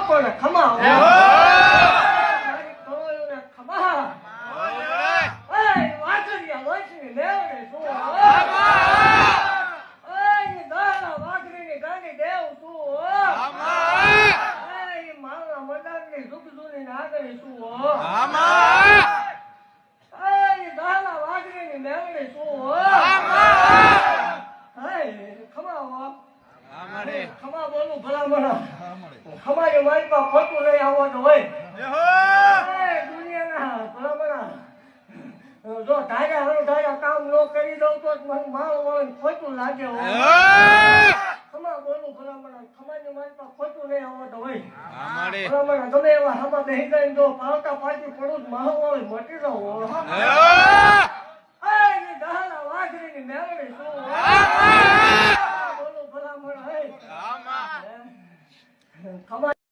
પણ ખમા ખમા બોલું ભલા મને ખમારી મારી પાસે ખોટું લઈ આવવાનું હોય દુનિયાના ભલા મને જો ધાર્યા કામ ન કરી દઉં તો મને માલ વાળું ખોટું લાગે ખમા બોલું ભલા મને ખમારી મારી પાસે ખોટું લઈ આવવાનું હોય ભલા મને ગમે એવા હમા બેહી ગઈ જો પાવતા પાછી પડું જ માલ વાળું મટી જાઉં વાઘરીની મેળવી શું બોલું ભલા મને ખમા